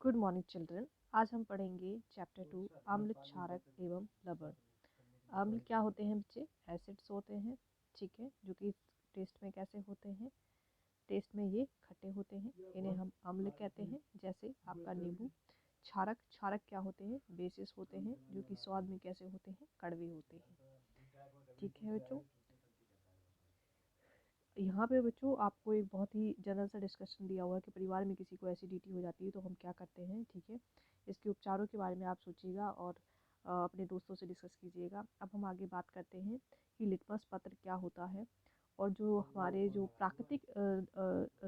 Good morning children. आज हम पढ़ेंगे चैप्टर 2 अम्ल, क्षारक एवं लवण। अम्ल क्या होते हैं बच्चे? एसिड्स होते हैं, ठीक है, जो कि टेस्ट में कैसे होते हैं? टेस्ट में ये खट्टे होते हैं, इन्हें हम अम्ल कहते हैं, जैसे आपका नींबू। क्षारक, क्षारक क्या होते हैं? बेसिस होते हैं, जो कि स्वाद में कैसे होते हैं? कड़वे होते हैं, ठीक है बच्चों। यहाँ पे बच्चों आपको एक बहुत ही जनरल सा डिस्कशन दिया हुआ है कि परिवार में किसी को एसिडिटी हो जाती है तो हम क्या करते हैं, ठीक है। इसके उपचारों के बारे में आप सोचिएगा और अपने दोस्तों से डिस्कस कीजिएगा। अब हम आगे बात करते हैं कि लिटमस पत्र क्या होता है और जो हमारे जो प्राकृतिक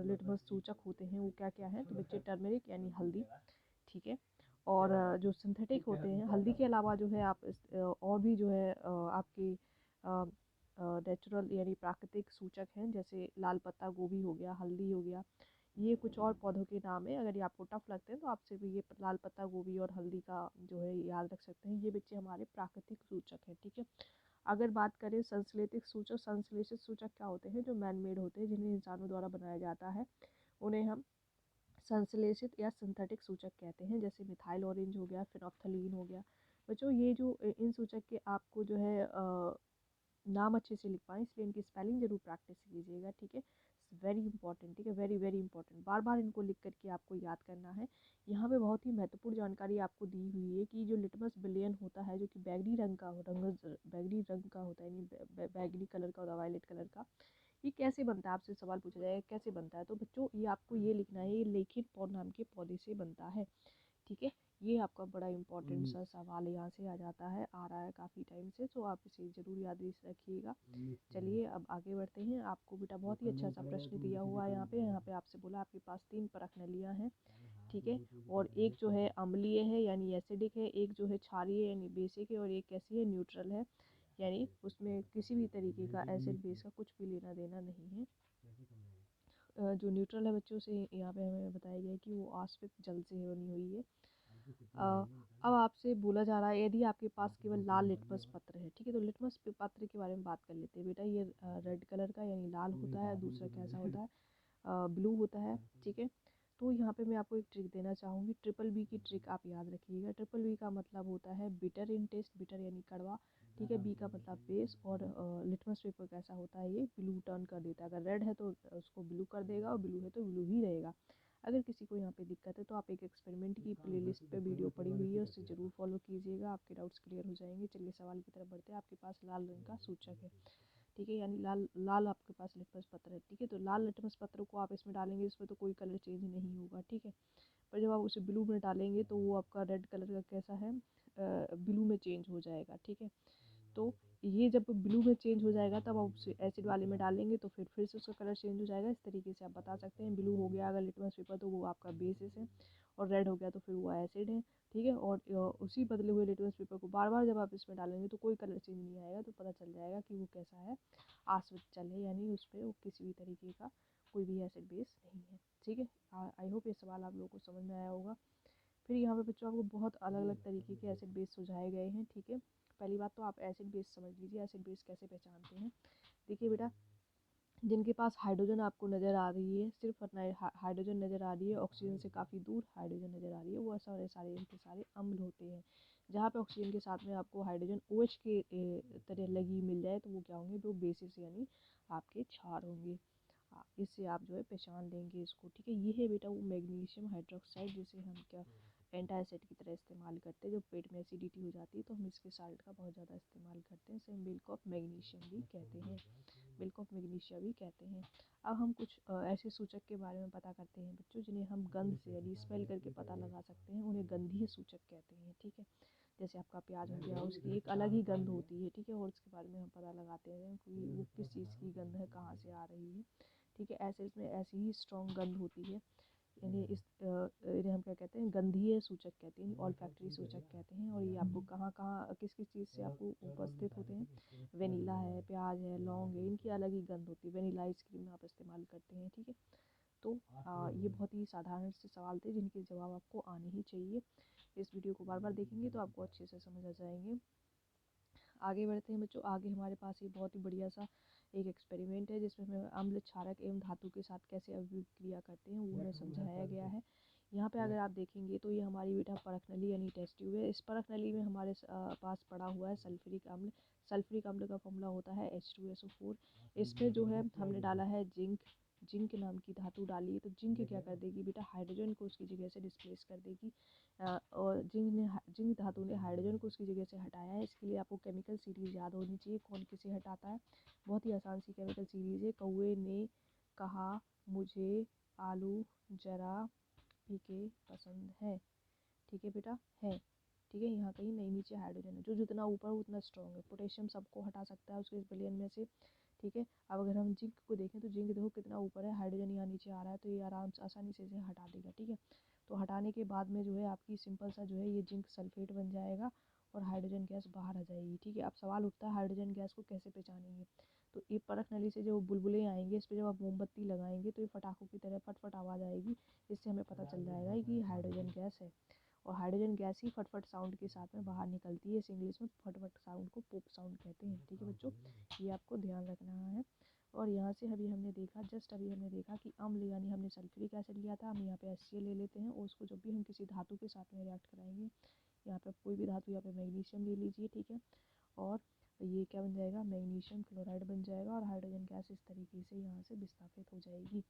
लिटमस सूचक होते हैं वो क्या क्या हैं। तो बच्चे टर्मरिक यानी हल्दी, ठीक है, और जो सिंथेटिक होते हैं, हल्दी के अलावा जो है आप और भी जो है आपकी नेचुरल यानी प्राकृतिक सूचक हैं, जैसे लाल पत्ता गोभी हो गया, हल्दी हो गया। ये कुछ और पौधों के नाम है, अगर ये आपको टफ लगते हैं तो आप सिर्फ ये लाल पत्ता गोभी और हल्दी का जो है याद रख सकते हैं। ये बच्चे हमारे प्राकृतिक सूचक हैं, ठीक है। अगर बात करें संश्लेषित सूचक, संश्लेषित सूचक क्या होते हैं? जो मैन मेड होते हैं, जिन्हें इंसानों द्वारा बनाया जाता है, उन्हें हम संश्लेषित या सिंथेटिक सूचक कहते हैं। जैसे मिथाइल ऑरेंज हो गया, फिनोफ्थलीन हो गया। बच्चों ये जो इन सूचक के आपको जो है नाम अच्छे से लिख पाएँ, इसलिए इनकी स्पेलिंग जरूर प्रैक्टिस कीजिएगा, ठीक है। वेरी इंपॉर्टेंट, ठीक है, वेरी वेरी इंपॉर्टेंट। बार बार इनको लिख करके आपको याद करना है। यहाँ पे बहुत ही महत्वपूर्ण जानकारी आपको दी हुई है कि जो लिटमस विलयन होता है, जो कि बैगनी रंग का बैगनी रंग का होता है, यानी बैगनी कलर का होता है, वायलेट कलर का, ये कैसे बनता है? आपसे सवाल पूछा जाएगा कैसे बनता है, तो बच्चों ये आपको ये लिखना है, ये लेखिन पौध नाम के पौधे से बनता है, ठीक है। ये आपका बड़ा इंपॉर्टेंट सा सवाल यहाँ से आ जाता है, आ रहा है काफ़ी टाइम से, तो आप इसे ज़रूर याद रखिएगा। चलिए अब आगे बढ़ते हैं। आपको बेटा बहुत ही अच्छा सा प्रश्न दिया हुआ है यहाँ पे आपसे बोला आपके पास 3 परख नलियाँ हैं, ठीक है, और एक जो है अम्लीय है यानी एसिडिक है, एक जो है क्षारीय यानी बेसिक है, और एक कैसी है? न्यूट्रल है, यानी उसमें किसी भी तरीके का एसिड बेस का कुछ भी लेना देना नहीं है। जो न्यूट्रल है बच्चों से यहाँ पे हमें बताया गया है कि वो आश्रित जल से बनी हुई है। अब आपसे बोला जा रहा है यदि आपके पास केवल लाल लिटमस पत्र है, ठीक है, तो लिटमस पत्र के बारे में बात कर लेते हैं बेटा। ये रेड कलर का यानी लाल होता है, दूसरा कैसा होता है? ब्लू होता है, ठीक है। तो यहाँ पे मैं आपको एक ट्रिक देना चाहूँगी, ट्रिपल बी की ट्रिक आप याद रखिएगा। ट्रिपल बी का मतलब होता है बिटर इन टेस्ट, बिटर यानी कड़वा, ठीक है, बी का मतलब बेस, और लिटमस पेपर कैसा होता है? ये ब्लू टर्न कर देता है। अगर रेड है तो उसको ब्लू कर देगा, और ब्लू है तो ब्लू ही रहेगा। अगर किसी को यहाँ पे दिक्कत है तो आप एक एक्सपेरिमेंट की प्लेलिस्ट पे वीडियो पड़ी हुई है, उससे ज़रूर फॉलो कीजिएगा, आपके डाउट्स क्लियर हो जाएंगे। चलिए सवाल की तरफ बढ़ते हैं। आपके पास लाल रंग का सूचक है, ठीक है, यानी लाल लाल आपके पास लिटमस पत्र है, ठीक है, तो लाल लिटमस पत्र को आप इसमें डालेंगे, इसमें तो कोई कलर चेंज नहीं होगा, ठीक है। पर जब आप उसे ब्लू में डालेंगे तो वो आपका रेड कलर का कैसा है? ब्लू में चेंज हो जाएगा, ठीक है। तो ये जब ब्लू में चेंज हो जाएगा तब आप उसे एसिड वाले में डालेंगे तो फिर से उसका कलर चेंज हो जाएगा। इस तरीके से आप बता सकते हैं। ब्लू हो गया अगर लिटमस पेपर तो वो आपका बेसिस है, और रेड हो गया तो फिर वो एसिड है, ठीक है। और उसी बदले हुए लिटमस पेपर को बार बार जब आप इसमें डालेंगे तो कोई कलर चेंज नहीं आएगा, तो पता चल जाएगा कि वो कैसा है? आश्रित जल है, यानी उस पर किसी भी तरीके का कोई भी एसिड बेस नहीं है, ठीक है। आई होप ये सवाल आप लोगों को समझ में आया होगा। फिर यहाँ पे बच्चों आपको बहुत अलग अलग तरीके के एसिड बेस सुझाए गए हैं, ठीक है। पहली बात तो आप एसिड बेस समझ लीजिए, एसिड बेस कैसे पहचानते हैं। देखिए बेटा, जिनके पास हाइड्रोजन आपको नज़र आ रही है, सिर्फ हाइड्रोजन नज़र आ रही है, ऑक्सीजन से काफ़ी दूर हाइड्रोजन नज़र आ रही है, वो सारे सारे इनके सारे अम्ल होते हैं। जहाँ पे ऑक्सीजन के साथ में आपको हाइड्रोजन OH के तरह लगी मिल जाए तो वो क्या होंगे? वो बेसिस यानी आपके क्षार होंगे। इससे आप जो है पहचान लेंगे इसको, ठीक है। ये है बेटा वो मैग्नीशियम हाइड्रोक्साइड, जिसे हम क्या एंटासिड की तरह इस्तेमाल करते हैं। जब पेट में एसिडिटी हो जाती है तो हम इसके साल्ट का बहुत ज़्यादा इस्तेमाल करते हैं, इसे हम मिल्क ऑफ मैग्नीशियम भी कहते हैं, मिल्क ऑफ मैग्नीशिया भी कहते हैं। अब हम कुछ ऐसे सूचक के बारे में पता करते हैं बच्चों, जिन्हें हम गंध से यानी स्मेल करके पता लगा सकते हैं, उन्हें गंधीय सूचक कहते हैं, ठीक है। जैसे आपका प्याज हो गया, उसकी एक अलग ही गंध होती है, ठीक है, और उसके बारे में हम पता लगाते हैं कि वो किस चीज़ की गंध है, कहाँ से आ रही है, ठीक है। ऐसे इसमें ऐसी ही स्ट्रॉन्ग गंध होती है, यानी इन्हें हम क्या कहते हैं? गंधीय सूचक कहते हैं, ऑल्फैक्टरी सूचक कहते हैं। और ये आपको कहाँ कहाँ किस किस चीज़ से आपको उपस्थित होते हैं? वेनिला है, प्याज है, लौंग है, इनकी अलग ही गंध होती है। वेनिला आइसक्रीम में आप इस्तेमाल करते हैं, ठीक है। तो ये बहुत ही साधारण से सवाल थे जिनके जवाब आपको आने ही चाहिए। इस वीडियो को बार बार देखेंगे तो आपको अच्छे से समझ आ जाएंगे। आगे बढ़ते हैं बच्चों। आगे हमारे पास एक बहुत ही बढ़िया सा एक एक्सपेरिमेंट है, जिसमें हमें अम्ल, क्षारक एवं धातु के साथ कैसे अभिक्रिया करते हैं वो हमें समझाया गया है। यहाँ पे अगर आप देखेंगे तो ये हमारी बेटा परख नली यानी टेस्ट ट्यूब है। इस परख नली में हमारे पास पड़ा हुआ है सल्फ्यूरिक अम्ल। सल्फ्यूरिक अम्ल का फॉर्मूला होता है H2SO4। इसमें जो है हमने डाला है जिंक। जिंक नाम की धातु डाली है। तो जिंक क्या कर देगी बेटा, हाइड्रोजन को उसकी जगह से डिस्प्लेस कर देगी। और जिंक धातु ने हाइड्रोजन को उसकी जगह से हटाया है। इसके लिए आपको केमिकल सीरीज याद होनी चाहिए, कौन किसे हटाता है। बहुत ही आसान सी केमिकल सीरीज है। कौए ने कहा मुझे आलू जरा फीके पसंद है। ठीक है बेटा, है। ठीक है, यहाँ कहीं नहीं, नीचे हाइड्रोजन है। जो जितना ऊपर उतना स्ट्रॉन्ग है। पोटेशियम सबको हटा सकता है उसके इस विलयन में से। ठीक है, अब अगर हम जिंक को देखें तो जिंक देखो कितना ऊपर है, हाइड्रोजन यहाँ नीचे आ रहा है, तो ये आराम से आसानी से इसे हटा देगा। ठीक है, तो हटाने के बाद में जो है आपकी सिंपल सा जो है ये जिंक सल्फेट बन जाएगा और हाइड्रोजन गैस बाहर आ जाएगी। ठीक है, अब सवाल उठता है हाइड्रोजन गैस को कैसे पहचानेंगे। तो ये परख नली से जो बुलबुले आएंगे, इस पर जब आप मोमबत्ती लगाएंगे तो ये फटाखों की तरह फटफट आवाज़ आएगी। इससे हमें पता चल जाएगा कि हाइड्रोजन गैस है। और हाइड्रोजन गैस ही फटफट साउंड के साथ में बाहर निकलती है। इस इंग्लिश में फटफट साउंड को पॉप साउंड कहते हैं। ठीक है बच्चों, ये आपको ध्यान रखना है। और यहाँ से अभी हमने देखा, जस्ट अभी हमने देखा कि अम्ल यानी हमने सल्फ्यूरिक एसिड लिया था, हम यहाँ पे HCl ले लेते हैं और उसको जब भी हम किसी धातु के साथ में रिएक्ट कराएंगे, यहाँ पे कोई भी धातु, यहाँ पे मैग्नीशियम ले लीजिए। ठीक है, और ये क्या बन जाएगा, मैग्नीशियम क्लोराइड बन जाएगा और हाइड्रोजन गैस इस तरीके से यहाँ से विस्थापित हो जाएगी।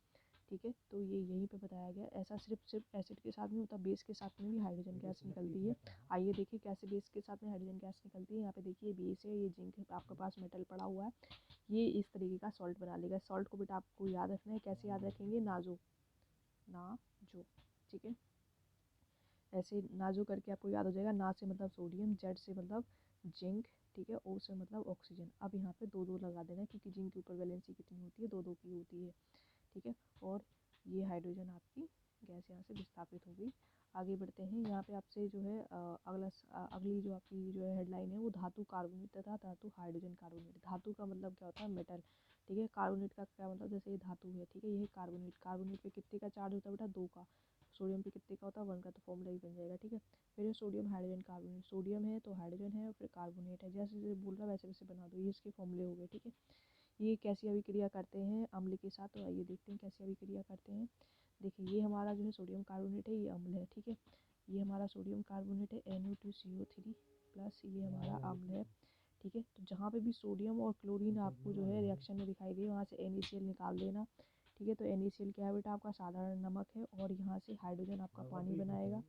ठीक है, तो ये यहीं पे बताया गया। ऐसा सिर्फ एसिड के साथ में होता, बेस के साथ में भी हाइड्रोजन गैस निकलती है। आइए देखिए कैसे बेस के साथ में हाइड्रोजन गैस निकलती है। यहाँ पे देखिए बेस है, ये जिंक है, आपके पास मेटल पड़ा हुआ है, ये इस तरीके का सॉल्ट बना लेगा। सॉल्ट को बेटा आपको याद रखना है, कैसे याद रखेंगे, नाजो नाजो। ठीक है, ऐसे नाजो करके आपको याद हो जाएगा। ना से मतलब सोडियम, जेड से मतलब जिंक, ठीक है, ओ से मतलब ऑक्सीजन। अब यहाँ पे दो दो लगा देना क्योंकि जिंक के ऊपर वैलेंसी कितनी होती है, दो दो की होती है। ठीक है, और ये हाइड्रोजन आपकी गैस यहाँ से विस्थापित हो गई। आगे बढ़ते हैं, यहाँ पे आपसे जो है अगली जो आपकी जो है हेडलाइन है वो धातु कार्बोनेट तथा धातु हाइड्रोजन कार्बोनेट। धातु का मतलब क्या होता है, मेटल। ठीक है, कार्बोनेट का क्या मतलब, जैसे ये धातु है। ठीक है, ये कार्बोनेट। कार्बोनेट पे कितने का चार्ज होता है बेटा, 2 का। सोडियम पे कितने का होता है, 1 का। तो फॉर्मूला ही बन जाएगा। ठीक है, फिर सोडियम हाइड्रोजन कार्बोनेट। सोडियम है तो हाइड्रोजन है और फिर कार्बोनेट है, जैसे जैसे बोल रहा है वैसे वैसे बना दो। ये इसके फॉर्मूले हो गए। ठीक है, ये कैसी अभिक्रिया करते हैं अम्ल के साथ, तो आइए देखते हैं कैसी अभिक्रिया करते हैं। देखिए ये हमारा जो है सोडियम कार्बोनेट है, ये अम्ल है। ठीक है, ये हमारा सोडियम कार्बोनेट है NO2CO3 प्लस, ये हमारा अम्ल है। ठीक है, तो जहाँ पे भी सोडियम और क्लोरीन आपको जो है रिएक्शन में दिखाई दे, वहाँ से NaCl निकाल देना। ठीक है, तो NaCl क्या है बेटा, आपका साधारण नमक है। और यहाँ से हाइड्रोजन आपका पानी बनाएगा,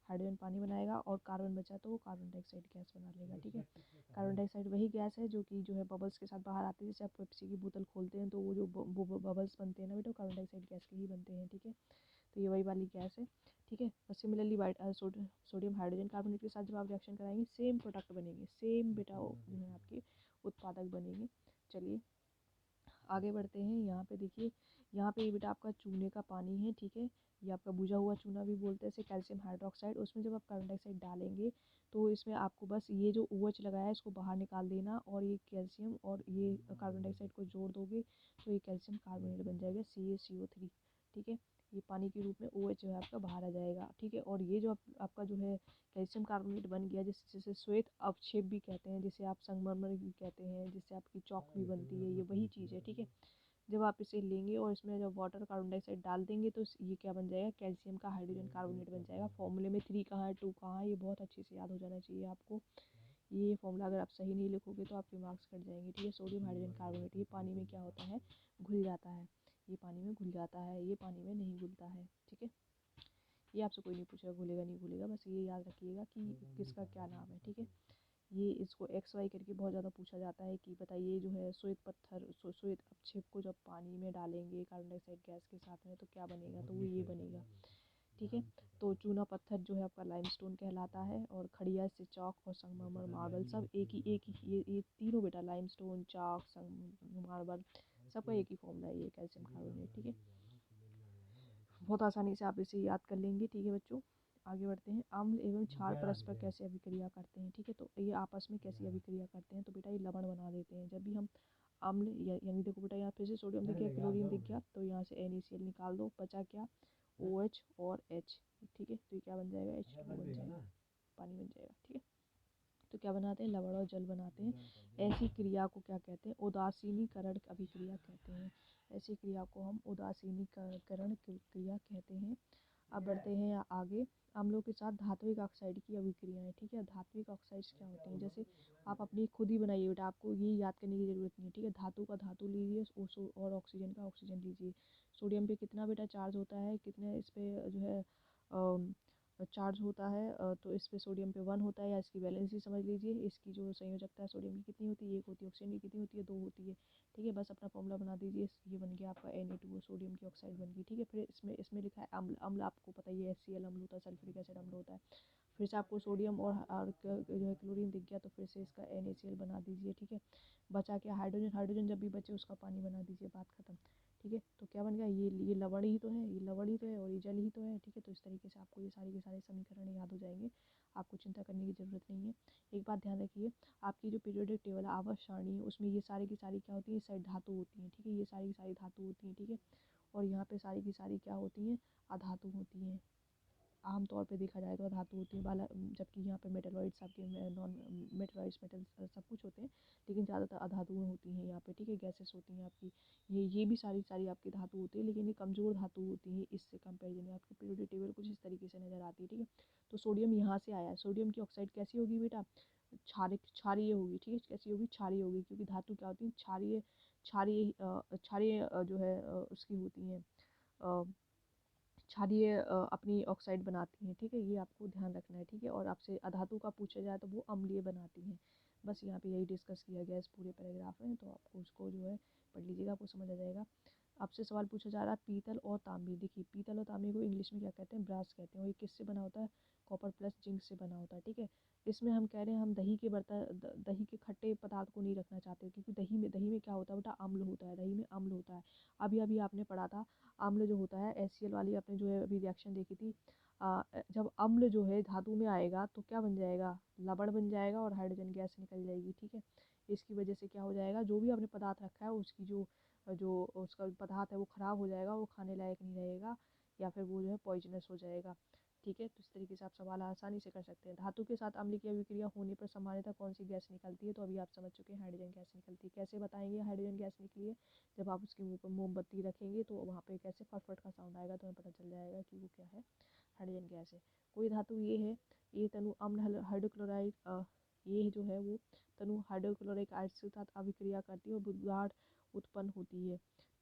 हाइड्रोजन पानी बनाएगा और कार्बन बचा तो वो कार्बन डाइऑक्साइड गैस बना लेगा। ठीक है, कार्बन डाइऑक्साइड वही गैस है जो कि जो है बबल्स के साथ बाहर आती है। जैसे आप पेप्सी की बोतल खोलते हैं तो वो जो बबल्स बनते हैं ना बेटा, कार्बन डाइऑक्साइड गैस के ही बनते हैं। ठीक है, तो ये वही वाली गैस है। ठीक है, और सिमिलरली सोडियम हाइड्रोजन कार्बोनेट के साथ जब आप रिएक्शन कराएंगे सेम प्रोडक्ट बनेंगे, सेम बेटा जो है आपके उत्पादक बनेंगे। चलिए आगे बढ़ते हैं। यहाँ पे देखिए, यहाँ पे बेटा आपका चूने का पानी है। ठीक है, ये आपका बुझा हुआ चूना भी बोलते हैं इसे, कैल्शियम हाइड्रोक्साइड। उसमें जब आप कार्बन डाइऑक्साइड डालेंगे तो इसमें आपको बस ये जो OH लगाया है इसको बाहर निकाल देना और ये कैल्शियम और ये कार्बन डाइऑक्साइड को जोड़ दोगे तो ये कैल्शियम कार्बोनेट बन जाएगा CaCO3। ठीक है, ये पानी के रूप में OH जो है आपका बाहर आ जाएगा। ठीक है, और ये जो आपका जो है कैल्शियम कार्बोनेट बन गया, जिसे श्वेत अवक्षेप भी कहते हैं, जिसे आप संगमरमर भी कहते हैं, जिससे आपकी चौक भी बनती है, ये वही चीज़ है। ठीक है, जब आप इसे लेंगे और इसमें जब वाटर कार्बन डाइऑक्साइड डाल देंगे तो ये क्या बन जाएगा, कैल्शियम का हाइड्रोजन कार्बोनेट बन जाएगा। फॉर्मूले में 3 कहाँ है, 2 कहाँ है, ये बहुत अच्छे से याद हो जाना चाहिए आपको। ये फॉर्मूला अगर आप सही नहीं लिखोगे तो आपके मार्क्स कट जाएंगे। ठीक है, सोडियम हाइड्रोजन कार्बोनेट, ये पानी में क्या होता है, घुल जाता है। ये पानी में घुल जाता है, ये पानी में नहीं घुलता है। ठीक है, ये आपसे कोई नहीं पूछेगा घुलेगा नहीं घुलेगा, बस ये याद रखिएगा कि किसका क्या नाम है। ठीक है, ये इसको XY करके बहुत ज़्यादा पूछा जाता है कि बताइए जो है श्वेत पत्थर श्वेत अपक्षेप को जब पानी में डालेंगे कार्बन डाइऑक्साइड गैस के साथ में तो क्या बनेगा, तो वो ये बनेगा। ठीक है, तो चूना पत्थर जो है आपका लाइमस्टोन कहलाता है और खड़िया से चौक और संगमरमर मार्बल सब एक ही ये तीनों बेटा, लाइमस्टोन, चौक, संग मार्बल, सबका एक ही फॉर्मूला है, ये कैल्शियम कार्बोनेट। ठीक है, बहुत आसानी से आप इसे याद कर लेंगे। ठीक है बच्चों, आगे बढ़ते हैं। अम्ल एवं क्षार परस्पर कैसे अभिक्रिया करते हैं। ठीक है, तो ये आपस में कैसी अभिक्रिया करते हैं, तो बेटा ये लवण बना देते हैं। जब भी हम अम्ल यानी देखो बेटा, यहाँ फिर से सोडियम दिख गया, क्लोरीन दिख गया, तो यहाँ से NaCl निकाल दो, बचा क्या, OH और H। ठीक है, तो ये क्या बन जाएगा, H2O बन जाएगा, पानी बन जाएगा। ठीक है, तो क्या बनाते हैं, लवण और जल बनाते हैं। ऐसी क्रिया को क्या कहते हैं, उदासीनीकरण अभिक्रिया कहते हैं। ऐसी क्रिया को हम उदासीनीकरण क्रिया कहते हैं। अब बढ़ते हैं आगे। अम्लों के साथ धात्विक ऑक्साइड की अभिक्रियाएं, ठीक है। धात्विक ऑक्साइड्स क्या होते हैं, जैसे आप अपनी खुद ही बनाइए बेटा, आपको ये याद करने की ज़रूरत नहीं है, ठीक है। धातु का धातु लीजिए और ऑक्सीजन का ऑक्सीजन लीजिए। सोडियम पे कितना बेटा चार्ज होता है, कितने इस पे जो है चार्ज होता है, तो इस पे सोडियम पे 1 होता है, या इसकी वैलेंसी समझ लीजिए। इसकी जो संयोजकता है सोडियम की कितनी होती है, 1 होती है। ऑक्सीजन की कितनी होती है, 2 होती है, ठीक है। बस अपना फॉर्मूला बना दीजिए, ये बन गया आपका Na2O, सोडियम की ऑक्साइड बन गई, ठीक है। फिर इसमें लिखा है अम्ल। अम्ल आपको पता ही है HCl अम्ल होता है, सल्फ्यूरिक एसिड अम्ल होता है। फिर से आपको सोडियम और जो है क्लोरीन दिख गया, तो फिर से इसका NaCl बना दीजिए, ठीक है। बचा क्या, हाइड्रोजन। हाइड्रोजन जब भी बचे उसका पानी बना दीजिए, बात खत्म, ठीक है। तो क्या बन गया, ये लवण ही तो है, ये लवण ही तो है, और ये जल ही तो है, ठीक है। तो इस तरीके से आपको ये सारे के सारे समीकरण याद हो जाएंगे, आपको चिंता करने की ज़रूरत नहीं है। एक बात ध्यान रखिए, आपकी जो पीरियोडिक टेबल है, आवर्त सारणी है, उसमें ये सारी की सारी क्या होती है, सारी धातु होती हैं, ठीक है। ये सारी की सारी धातु होती हैं, ठीक है। और यहाँ पे सारी की सारी क्या होती हैं, अधातु होती हैं। आमतौर पे देखा जाए तो अधातु होती है बाला, जबकि यहाँ पे मेटलॉइड्स आपके नॉन मेटलॉइड्स मेटल्स सब कुछ होते हैं, लेकिन ज़्यादातर अधातुएँ होती हैं यहाँ पे, ठीक है। गैसेस होती हैं आपकी, ये भी सारी सारी आपकी धातु होती है, लेकिन ये कमज़ोर धातु होती है इससे कंपेरिजन में। आपकी पीरियोडिक टेबल कुछ इस तरीके से नज़र आती है, ठीक है। तो सोडियम यहाँ से आया है। सोडियम की ऑक्साइड कैसी होगी बेटा, क्षारीय होगी, ठीक है। कैसी होगी, क्षारीय होगी, क्योंकि धातु क्या होती है, क्षारीय क्षारीय क्षारीय जो है उसकी होती हैं, क्षारीय अपनी ऑक्साइड बनाती हैं, ठीक है। ये आपको ध्यान रखना है, ठीक है। और आपसे अधातु का पूछा जाए तो वो अम्लीय बनाती हैं। बस यहाँ पे यही डिस्कस किया गया इस पूरे पैराग्राफ में, तो आपको उसको जो है पढ़ लीजिएगा, आपको समझ आ जाएगा। आपसे सवाल पूछा जा रहा है पीतल और तांबे। देखिए पीतल और तांबे को इंग्लिश में क्या कहते हैं, ब्रास कहते हैं, और ये किससे बना होता है, कॉपर प्लस जिंक से बना होता है, ठीक है। इसमें हम कह रहे हैं हम दही के बर्तन दही के खट्टे पदार्थ को नहीं रखना चाहते, क्योंकि दही में क्या होता है बेटा, अम्ल होता है, दही में अम्ल होता है। अभी अभी आपने पढ़ा था, अम्ल जो होता है HCl वाली आपने जो है अभी रिएक्शन देखी थी, जब अम्ल जो है धातु में आएगा तो क्या बन जाएगा, लवण बन जाएगा और हाइड्रोजन गैस निकल जाएगी, ठीक है। इसकी वजह से क्या हो जाएगा, जो भी आपने पदार्थ रखा है उसकी जो जो उसका पदार्थ है वो ख़राब हो जाएगा, वो खाने लायक नहीं रहेगा, या फिर वो जो है पॉइजनस हो जाएगा, ठीक है। तो इस तरीके से आप सवाल आसानी से कर सकते हैं। धातु के साथ अम्ल की अभिक्रिया होने पर सामान्यतः कौन सी गैस निकलती है, तो अभी आप समझ चुके हैं, हाइड्रोजन गैस निकलती है। कैसे बताएंगे हाइड्रोजन गैस निकली है, जब आप उसके मुँह पर मोमबत्ती रखेंगे तो वहाँ पे कैसे फटफट का साउंड आएगा, तो हमें पता चल जाएगा कि वो क्या है, हाइड्रोजन गैस है। कोई धातु ये है, ये तनु अम्ल हाइड्रोक्लोराइड, ये जो है वो तनु हाइड्रोक्लोरिक एसिड के साथ अभिक्रिया करती है और बुदबुदाहट उत्पन्न होती है,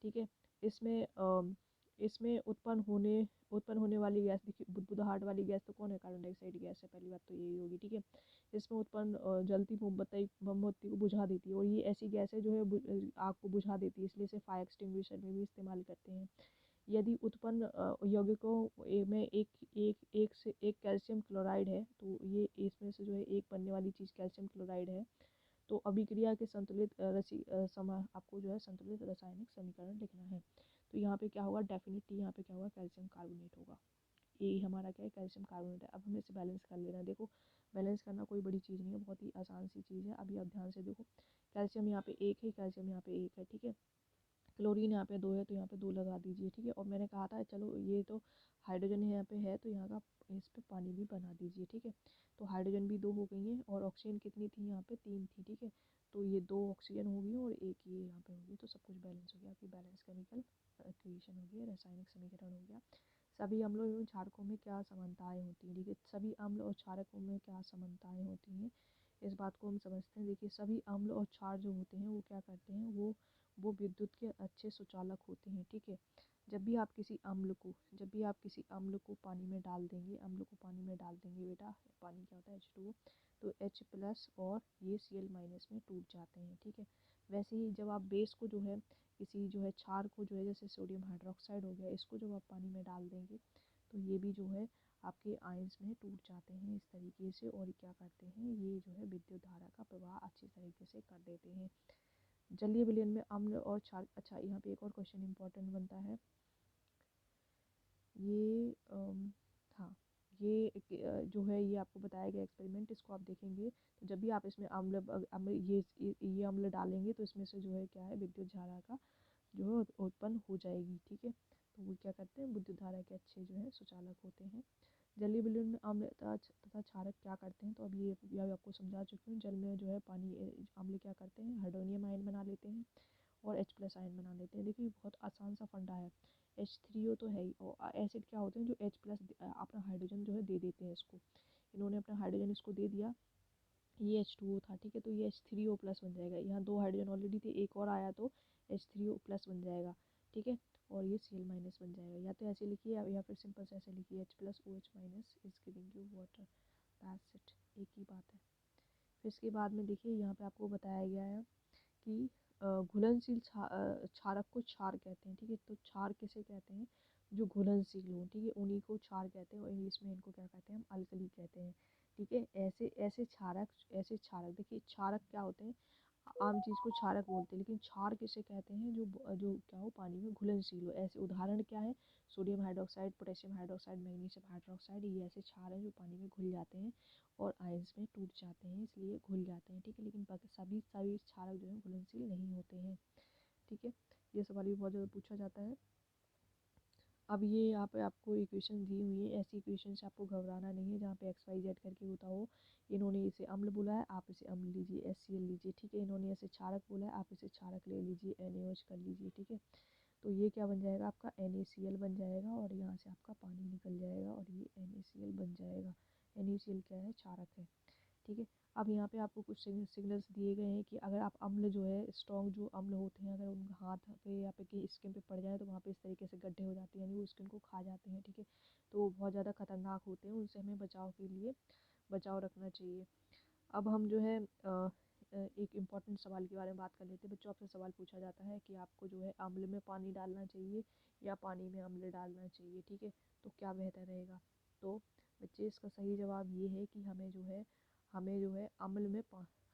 ठीक है। इसमें उत्पन्न होने वाली गैस, देखिए बुदबुदाहट वाली गैस तो कौन है, कार्बन डाइऑक्साइड गैस है, पहली बात तो यही होगी, ठीक है। इसमें उत्पन्न जलती मोमबत्ती को बुझा देती है, और ये ऐसी गैस है जो है आग को बुझा देती है, इसलिए इसे फायर एक्सटिंग्विशर में भी इस्तेमाल करते हैं। यदि उत्पन्न यौगिकों में एक कैल्शियम क्लोराइड है, तो ये इसमें से जो है एक बनने वाली चीज़ कैल्शियम क्लोराइड है, तो अभिक्रिया के संतुलित आपको जो है संतुलित रासायनिक समीकरण लिखना है। तो यहाँ पे क्या होगा, डेफिनेटली यहाँ पे क्या होगा, कैल्शियम कार्बोनेट होगा। ये हमारा क्या है, कैल्शियम कार्बोनेट है। अब हमें इसे बैलेंस कर लेना है। देखो बैलेंस करना कोई बड़ी चीज़ नहीं है, बहुत ही आसान सी चीज़ है। अभी आप ध्यान से देखो, कैल्शियम यहाँ पे 1 है, कैल्शियम यहाँ पे 1 है, ठीक है। क्लोरीन यहाँ पे 2 है, तो यहाँ पे 2 लगा दीजिए, ठीक है। और मैंने कहा था चलो ये तो हाइड्रोजन यहाँ पे है, तो यहाँ का इस पे पानी भी बना दीजिए, ठीक है। तो हाइड्रोजन भी 2 हो गई है, और ऑक्सीजन कितनी थी, यहाँ पे 3 थी, ठीक है। तो ये 2 ऑक्सीजन होगी और 1 ये यहाँ पे होगी, तो सब कुछ बैलेंस हो गया, आपकी बैलेंस केमिकल इक्वेशन हो गया, रासायनिक समीकरण हो गया। सभी अम्लों एवं क्षारकों में क्या समानताएं होती हैं, देखिए सभी अम्ल और क्षारकों में क्या समानताएं होती हैं, इस बात को हम समझते हैं। देखिए सभी अम्ल और क्षार जो होते हैं वो क्या करते हैं, वो विद्युत के अच्छे सुचालक होते हैं, ठीक है। जब भी आप किसी अम्ल को पानी में डाल देंगे, बेटा, पानी क्या होता है, H2O, तो H प्लस और ये Cl माइनस में टूट जाते हैं, ठीक है। वैसे ही जब आप बेस को जो है किसी जो है क्षार को जो है, जैसे सोडियम हाइड्रोक्साइड हो गया, इसको जब आप पानी में डाल देंगे तो ये भी जो है आपके आयंस में टूट जाते हैं इस तरीके से, और क्या करते हैं, ये जो है विद्युत धारा का प्रवाह अच्छी तरीके से कर देते हैं। जलीय विलयन में अम्ल और क्षार, अच्छा यहाँ पे एक और क्वेश्चन इंपॉर्टेंट बनता है, ये हाँ, जो है ये आपको बताया गया एक्सपेरिमेंट, इसको आप देखेंगे तो जब भी आप इसमें ये अम्ल डालेंगे तो इसमें से जो है क्या है, विद्युत धारा का जो है उत्पन्न हो जाएगी, ठीक है। तो वो क्या करते हैं, विद्युत धारा के अच्छे जो है सुचालक होते हैं। जलीय विलयन में अम्ल तथा क्षारक क्या करते हैं, तो अब ये आपको समझा चुकी हूँ। जल में जो है पानी अम्ल क्या करते हैं, हाइड्रोनियम आयन बना लेते हैं और H+ आयन बना लेते हैं। देखिए बहुत आसान सा फंडा है, H3O तो है ही, और एसिड क्या होते हैं जो H प्लस अपना हाइड्रोजन जो है दे देते हैं इसको, इन्होंने अपना हाइड्रोजन इसको दे दिया, ये H2O था, ठीक है, तो ये H3O प्लस बन जाएगा, यहाँ 2 हाइड्रोजन ऑलरेडी थे, एक और आया तो H3O प्लस बन जाएगा, ठीक है, और ये Cl माइनस बन जाएगा, या तो ऐसे लिखिए या फिर सिंपल से ऐसे लिखिए H plus OH minus is giving you water, that's it, एक ही बात है। फिर इसके बाद में देखिए यहाँ पे आपको बताया गया है कि घुलनशील क्षारक को क्षार कहते हैं, ठीक है, तो क्षार किसे कहते हैं, जो घुलनशील हो, ठीक है, उन्हीं को क्षार कहते हैं, और इंग्लिश में इनको क्या कहते हैं, हम अल्कली कहते हैं, ठीक है। ऐसे ऐसे क्षारक देखिए, क्षारक क्या होते हैं, आम चीज़ को क्षारक बोलते हैं, लेकिन क्षार किसे कहते हैं, जो क्या हो, पानी में घुलनशील हो। ऐसे उदाहरण क्या है, sodium hydroxide, potassium hydroxide, magnesium hydroxide, ये ऐसे क्षार हैं जो पानी में घुल जाते हैं और आयंस में टूट जाते हैं, इसलिए घुल जाते हैं, ठीक है, लेकिन बाकी सभी सभी क्षारक जो है घुलनशील नहीं होते हैं, ठीक है। ये सवाल भी बहुत ज़्यादा पूछा जाता है। अब ये यहाँ पे आपको इक्वेशन दी हुई है, ऐसी इक्वेशन से आपको घबराना नहीं है जहाँ पे XYZ करके होता हो। इन्होंने इसे अम्ल बोला है, आप इसे अम्ल लीजिए, HCl लीजिए, ठीक है, इन्होंने इसे क्षारक बोला है, आप इसे क्षारक ले लीजिए, NaOH कर लीजिए, ठीक है। तो ये क्या बन जाएगा, आपका NaCl बन जाएगा, और यहाँ से आपका पानी निकल जाएगा, और ये NaCl बन जाएगा। NaCl क्या है, क्षारक है, ठीक है। अब यहाँ पे आपको कुछ सिग्नल्स दिए गए हैं कि अगर आप अम्ल जो है, स्ट्रॉन्ग जो अम्ल होते हैं, अगर उनका हाथ पे या पे की स्किन पे पड़ जाए तो वहाँ पे इस तरीके से गड्ढे हो जाते हैं, यानी वो स्किन को खा जाते हैं, ठीक है, तो वो बहुत ज़्यादा खतरनाक होते हैं, उनसे हमें बचाव के लिए बचाव रखना चाहिए। अब हम जो है एक इम्पॉर्टेंट सवाल के बारे में बात कर लेते हैं। बच्चों, आपसे सवाल पूछा जाता है कि आपको जो है अम्ल में पानी डालना चाहिए या पानी में अम्ल डालना चाहिए, ठीक है, तो क्या बेहतर रहेगा। तो बच्चे, इसका सही जवाब ये है कि हमें जो है अम्ल में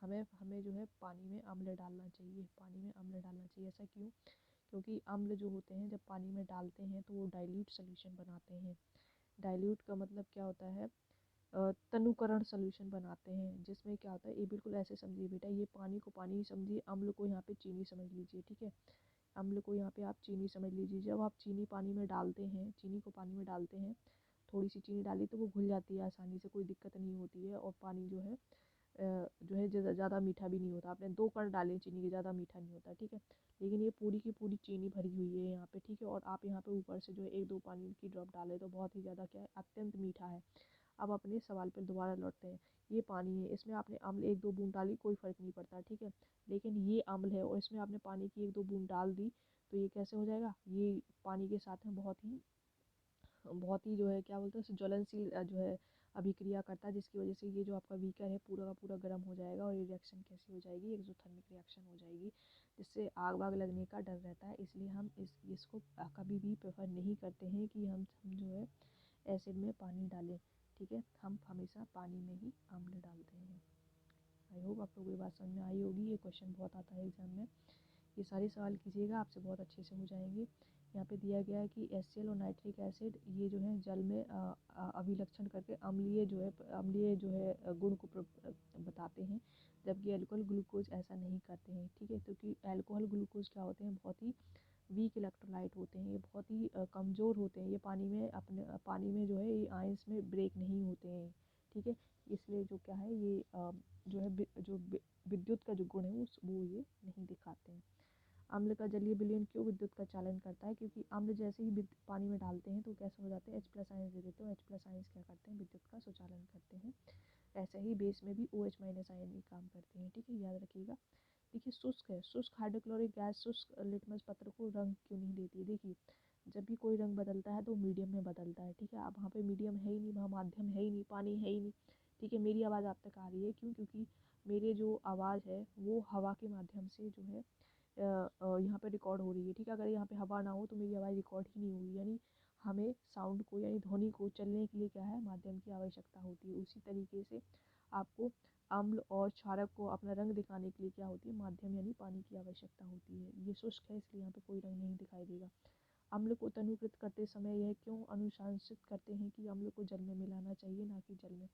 हमें हमें जो है पानी में अम्ल डालना चाहिए, पानी में अम्ल डालना चाहिए। ऐसा क्यों, क्योंकि अम्ल जो होते हैं जब पानी में डालते हैं तो वो डाइल्यूट सोल्यूशन बनाते हैं। डाइल्यूट का मतलब क्या होता है, तनुकरण सोल्यूशन बनाते हैं, जिसमें क्या होता है, ये बिल्कुल ऐसे समझिए बेटा, ये पानी को पानी ही समझिए, अम्ल को यहाँ पे चीनी समझ लीजिए, ठीक है, अम्ल को यहाँ पे आप चीनी समझ लीजिए। जब आप चीनी पानी में डालते हैं, चीनी को पानी में डालते हैं, थोड़ी सी चीनी डाली तो वो घुल जाती है आसानी से, कोई दिक्कत नहीं होती है, और पानी जो है ज़्यादा मीठा भी नहीं होता। आपने 2 कण डाले चीनी के, ज़्यादा मीठा नहीं होता, ठीक है, लेकिन ये पूरी की पूरी चीनी भरी हुई है यहाँ पे, ठीक है, और आप यहाँ पे ऊपर से जो है 1-2 पानी की ड्रॉप डाले तो बहुत ही ज़्यादा क्या है, अत्यंत मीठा है। अब अपने सवाल पर दोबारा लौटते हैं। ये पानी है, इसमें आपने अम्ल 1-2 बूंद डाली, कोई फ़र्क नहीं पड़ता, ठीक है, लेकिन ये अम्ल है और इसमें आपने पानी की 1-2 बूंद डाल दी, तो ये कैसे हो जाएगा, ये पानी के साथ में बहुत ही जो है क्या बोलते हैं उसे, ज्वलनशील जो है अभिक्रिया करता है, जिसकी वजह से ये जो आपका बीकर है पूरा का पूरा गर्म हो जाएगा, और ये रिएक्शन कैसी हो जाएगी, एक्सोथर्मिक रिएक्शन हो जाएगी, जिससे आग वाग लगने का डर रहता है। इसलिए हम इसको कभी भी प्रेफर नहीं करते हैं कि हम जो है एसिड में पानी डालें, ठीक है, हम हमेशा पानी में ही अम्ल डालते हैं। आई होप आप लोगों को ये बात समझ में आई होगी। ये क्वेश्चन बहुत आता है एग्जाम में, ये सारे सवाल कीजिएगा, आपसे बहुत अच्छे से हो जाएंगे। यहाँ पे दिया गया है कि HCl और नाइट्रिक एसिड ये जो है जल में अभिलक्षण करके अम्लीय जो है गुण को बताते हैं, जबकि अल्कोहल ग्लूकोज ऐसा नहीं करते हैं, ठीक है, क्योंकि अल्कोहल ग्लूकोज क्या होते हैं, बहुत ही वीक इलेक्ट्रोलाइट होते हैं, ये बहुत ही कमज़ोर होते हैं, ये पानी में जो है ये आयंस में ब्रेक नहीं होते हैं, ठीक है, इसलिए जो क्या है ये जो है जो विद्युत का जो गुण है वो ये नहीं दिखाते हैं। अम्ल का जलीय विलयन क्यों विद्युत का चालन करता है, क्योंकि अम्ल जैसे ही पानी में डालते हैं तो कैसे हो जाते हैं, H+ आयंस दे देते हैं, H+ आयंस क्या करते हैं, विद्युत का सुचालन करते हैं। ऐसे ही बेस में भी OH- आयन ही काम करते हैं, ठीक है, याद रखिएगा। देखिए, शुष्क है, शुष्क हाइड्रोक्लोरिक गैस शुष्क लिटमस पत्र को रंग क्यों नहीं देती। देखिए, जब भी कोई रंग बदलता है तो मीडियम में बदलता है, ठीक है, अब वहाँ पे मीडियम है ही नहीं, वहाँ माध्यम है ही नहीं, पानी है ही नहीं, ठीक है। मेरी आवाज़ आप तक आ रही है, क्यों, क्योंकि मेरे जो आवाज़ है वो हवा के माध्यम से जो है यहाँ पे रिकॉर्ड हो रही है, ठीक है, अगर यहाँ पे हवा ना हो तो मेरी आवाज़ रिकॉर्ड ही नहीं होगी, यानी हमें साउंड को यानी ध्वनि को चलने के लिए क्या है, माध्यम की आवश्यकता होती है। उसी तरीके से आपको अम्ल और क्षारक को अपना रंग दिखाने के लिए क्या होती है, माध्यम यानी पानी की आवश्यकता होती है। ये शुष्क है इसलिए यहाँ पे कोई रंग नहीं दिखाई देगा। अम्ल को तनुकृत करते समय यह क्यों अनुशंसित करते हैं कि अम्ल को जल में मिलाना चाहिए, ना कि जल में,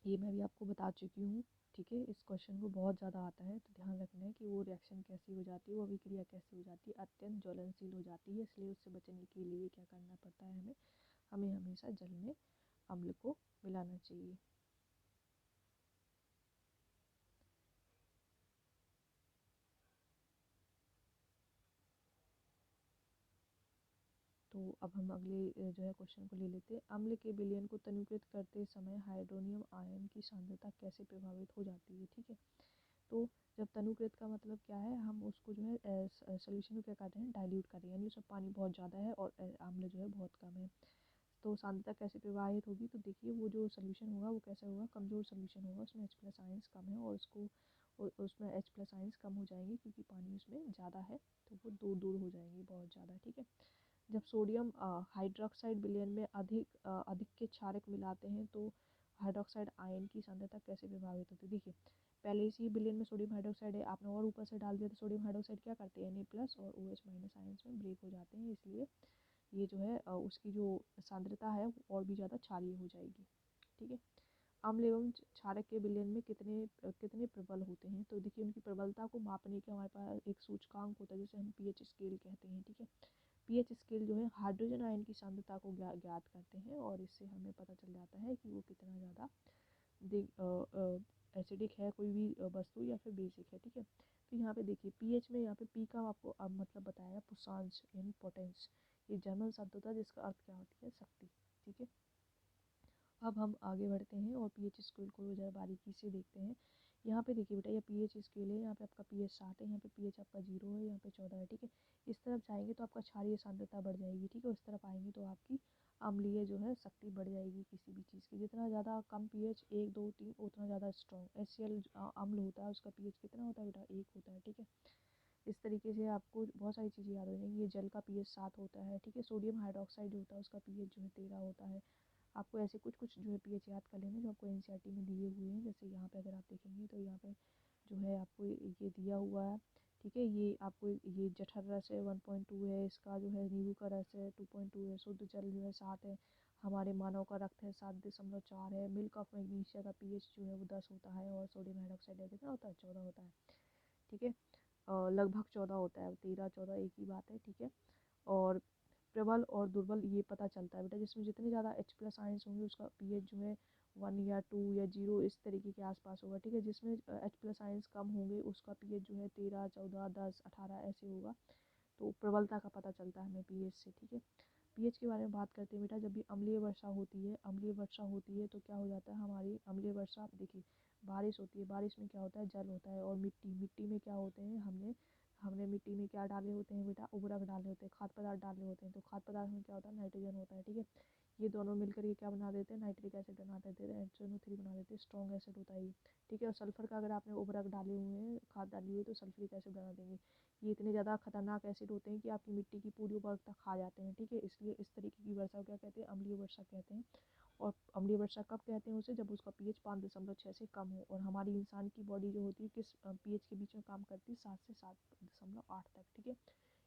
ये मैं भी आपको बता चुकी हूँ, ठीक है। इस क्वेश्चन को बहुत ज़्यादा आता है, तो ध्यान रखना है कि वो रिएक्शन कैसी हो जाती है, वो अभिक्रिया कैसी हो जाती है, अत्यंत ज्वलनशील हो जाती है, इसलिए उससे बचने के लिए क्या करना पड़ता है, हमें हमें हमेशा जल में अम्ल को मिलाना चाहिए। अब हम अगले जो है क्वेश्चन को ले लेते हैं। अम्ल के विलयन को तनुकृत करते समय हाइड्रोनियम आयन की सांद्रता कैसे प्रभावित हो जाती है, ठीक है। तो जब तनुकृत का मतलब क्या है, हम उसको जो है सोल्यूशन में क्या कर रहे हैं, डाइल्यूट कर रहे हैं, यानी उसमें पानी बहुत ज़्यादा है और अम्ल जो है बहुत कम है। तो सांद्रता कैसे प्रभावित होगी, तो देखिए वो जो सोल्यूशन होगा वो कैसे होगा, कमज़ोर सोल्यूशन होगा, उसमें H+ आयंस कम है और उसमें H+ आयंस कम हो जाएंगे क्योंकि पानी उसमें ज़्यादा है, तो वो दूर दूर हो जाएंगे बहुत ज़्यादा, ठीक है। जब सोडियम हाइड्रोक्साइड विलयन में अधिक के क्षारक मिलाते हैं तो हाइड्रोक्साइड आयन की सांद्रता कैसे प्रभावित होती है। देखिए पहले इसी विलयन में सोडियम हाइड्रोक्साइड है, आपने और ऊपर से डाल दिया तो सोडियम हाइड्रोक्साइड क्या करते हैं, Na+ और OH- आयंस में ब्रेक हो जाते हैं, इसलिए ये जो है उसकी जो सांद्रता है वो और भी ज़्यादा क्षारीय हो जाएगी, ठीक है। अम्ल एवं क्षारक के विलयन में कितने प्रबल होते हैं, तो देखिए उनकी प्रबलता को मापने के हमारे पास एक सूचकांक होता है जिसे हम pH स्केल कहते हैं, ठीक है। pH स्केल जो है हाइड्रोजन आयन की सांद्रता को ज्ञात करते हैं और इससे हमें पता चल जाता है कि वो कितना ज़्यादा एसिडिक है कोई भी वस्तु या फिर बेसिक है, ठीक है। तो यहाँ पे देखिए pH में यहाँ पे P का आपको अब मतलब बताया पुसांज यानी पोटेंस, ये जर्मन शब्द होता है जिसका अर्थ क्या होती है, शक्ति, ठीक है। अब हम आगे बढ़ते हैं और pH स्केल को ज़रा बारीकी से देखते हैं। यहाँ पे देखिए बेटा ये pH स्केल है, यहाँ पे आपका pH 7 है, यहाँ पे pH आपका 0 है, यहाँ पे 14 है, ठीक है। इस तरफ जाएंगे तो आपका क्षारीय सांद्रता बढ़ जाएगी, ठीक है। उस तरफ आएंगे तो आपकी अम्लीय जो है शक्ति बढ़ जाएगी किसी भी चीज़ की। जितना ज़्यादा कम pH 1 2 3 उतना ज़्यादा स्ट्रॉन्ग HCl अम्ल होता है, उसका pH कितना होता है बेटा, 1 होता है, ठीक है। इस तरीके से आपको बहुत सारी चीज़ें याद हो जाएंगी। ये जल का pH 7 होता है, ठीक है। सोडियम हाइड्रोक्साइड जो होता है उसका pH जो है 13 होता है। आपको ऐसे कुछ जो है pH याद कर लेना जो आपको NCERT में दिए हुए हैं। जैसे यहाँ पे अगर आप देखेंगे तो यहाँ पे जो है आपको ये दिया हुआ है, ठीक है। ये आपको ये जठर रस है 1.2 है, इसका जो है नींबू का रस है 2.2 है, शुद्ध जल जो है 7 है, हमारे मानव का रक्त है 7.4 है, मिल्क ऑफ मैग्नीशिया का pH जो है वो 10 होता है और सोडियम हाइड्रोक्साइड का कितना होता है, 14 होता है, ठीक है। लगभग 14 होता है, 13 14 एक ही बात है, ठीक है। और प्रबल और दुर्बल ये पता चलता है बेटा, जिसमें जितने ज़्यादा H+ आयंस होंगे उसका pH जो है 1 या 2 या 0 इस तरीके के आसपास होगा, ठीक है। जिसमें H+ आयंस कम होंगे उसका pH जो है 13 14 10 18 ऐसे होगा। तो प्रबलता का पता चलता है हमें pH से, ठीक है। pH के बारे में बात करते हैं बेटा, जब भी अम्लीय वर्षा होती है, अम्लीय वर्षा होती है तो क्या हो जाता है, हमारी अम्लीय वर्षा देखिए बारिश होती है, बारिश में क्या होता है, जल होता है और मिट्टी में क्या होते हैं, हमने मिट्टी में क्या डाले होते हैं बेटा, उर्वरक डाले होते हैं, खाद्य पदार्थ डाले होते हैं। तो खाद्य पदार्थ में क्या होता है, नाइट्रोजन होता है, ठीक है। ये दोनों मिलकर ये क्या बना देते हैं, नाइट्रिक एसिड बना देते हैं, NaCO3 बना देते हैं, स्ट्रॉन्ग एसिड होता है ये, ठीक है। और सल्फर का अगर आपने उर्वरक डाले हुए हैं, खाद डाली हुई है तो सल्फ्यूरिक एसिड बना देंगे। ये इतने ज़्यादा खतरनाक एसिड होते हैं कि आपकी मिट्टी की पूरी उर्वरकता खा जाते हैं, ठीक है। इसलिए इस तरीके की वर्षा को क्या कहते हैं, अम्लीय वर्षा कहते हैं। और अम्लीय वर्षा कब कहते हैं उसे, जब उसका pH 5.6 से कम हो। और हमारी इंसान की बॉडी जो होती है किस pH के बीच में काम करती है, 7 से 7.8 तक, ठीक है।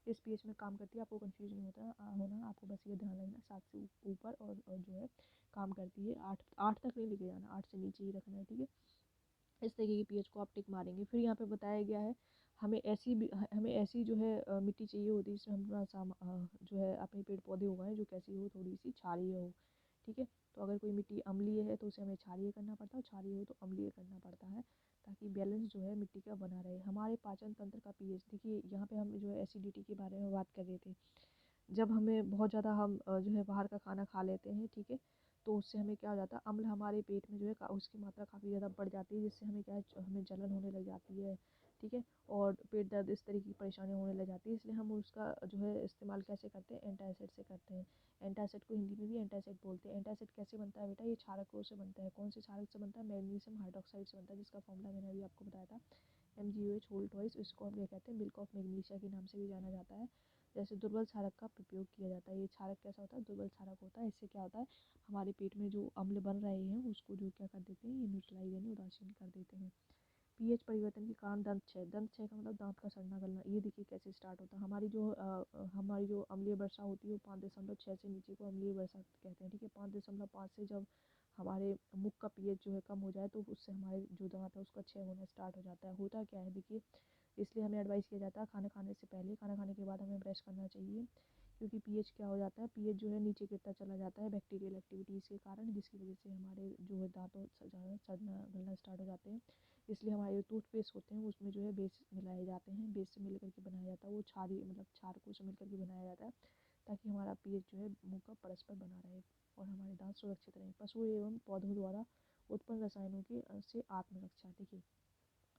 इस pH में काम करती है, आपको कंफ्यूज नहीं होना, आपको बस ये ध्यान रखना 7 से ऊपर और जो है काम करती है 8 तक नहीं लेके जाना, 8 से नीचे ही रखना है, ठीक है। इस तरीके की pH को आप टिक मारेंगे। फिर यहाँ पे बताया गया है हमें ऐसी जो है मिट्टी चाहिए होती है जिसमें हम अपना जो है अपने पेड़ पौधे उगाएं, जो कैसी हो, थोड़ी सी क्षारीय हो, ठीक है। तो अगर कोई मिट्टी अम्लीय है तो उसे हमें क्षारीय करना पड़ता है, क्षारीय हो तो अम्लीय करना पड़ता है, ताकि बैलेंस जो है मिट्टी का बना रहे। हमारे पाचन तंत्र का pH देखिए, यहाँ पे हम जो है एसिडिटी के बारे में बात कर रहे थे। जब हमें बहुत ज़्यादा हम जो है बाहर का खाना खा लेते हैं, ठीक है, तो उससे हमें क्या हो जाता है, अम्ल हमारे पेट में जो है उसकी मात्रा काफ़ी ज़्यादा बढ़ जाती है, जिससे हमें क्या है, हमें जलन होने लग जाती है, ठीक है। और पेट दर्द इस तरीके की परेशानियाँ होने लग जाती है। इसलिए हम उसका जो है इस्तेमाल कैसे करते हैं, एंटासिड से करते हैं। एंटासिड को हिंदी में भी एंटासिड बोलते हैं। एंटासिड कैसे बनता है बेटा, ये क्षारकों से बनता है। कौन से क्षारक से बनता है, मैग्नीशियम हाइड्रोक्साइड से बनता है, जिसका फॉर्मूला मैंने अभी आपको बताया था MgOH होल ट्वाइस। इसको हम क्या कहते हैं, मिल्क ऑफ मैग्नीशिया के नाम से भी जाना जाता है। जैसे दुर्बल क्षारक का प्रयोग किया जाता है, ये क्षारक कैसा होता है, दुर्बल क्षारक होता है। इससे क्या होता है, हमारे पेट में जो अम्ल बन रहे हैं उसको जो क्या कर देते हैं, ये न्यूट्रलाइज यानी उदासीन कर देते हैं। pH परिवर्तन के कारण दंत क्षय का मतलब दांत का सड़ना गलना, ये देखिए कैसे स्टार्ट होता है। हमारी जो अम्लीय वर्षा होती है वो 5.6 से नीचे को अम्लीय वर्षा कहते हैं, ठीक है। 5.5 से जब हमारे मुख का pH जो है कम हो जाए तो उससे हमारे जो दांत है उसका क्षय होना स्टार्ट हो जाता है। होता क्या है देखिए, इसलिए हमें एडवाइस किया जाता है खाना खाने से पहले, खाना खाने के बाद हमें ब्रश करना चाहिए, क्योंकि pH क्या हो जाता है, pH जो है नीचे गिरता चला जाता है बैक्टीरियल एक्टिविटीज़ के कारण, जिसकी वजह से हमारे जो है दांतों सड़ना गलना स्टार्ट हो जाते हैं। इसलिए हमारे जो टूथपेस्ट होते हैं उसमें जो है बेस मिलाए जाते हैं, बेस से मिल करके बनाया जाता है, वो क्षारी मतलब क्षारकों से मिल करके बनाया जाता है, ताकि हमारा पीएच जो है मुंह का परस्पर बना रहे और हमारे दांत सुरक्षित रहें। पशु एवं पौधों द्वारा उत्पन्न रसायनों के से आत्मरक्षा। देखिए,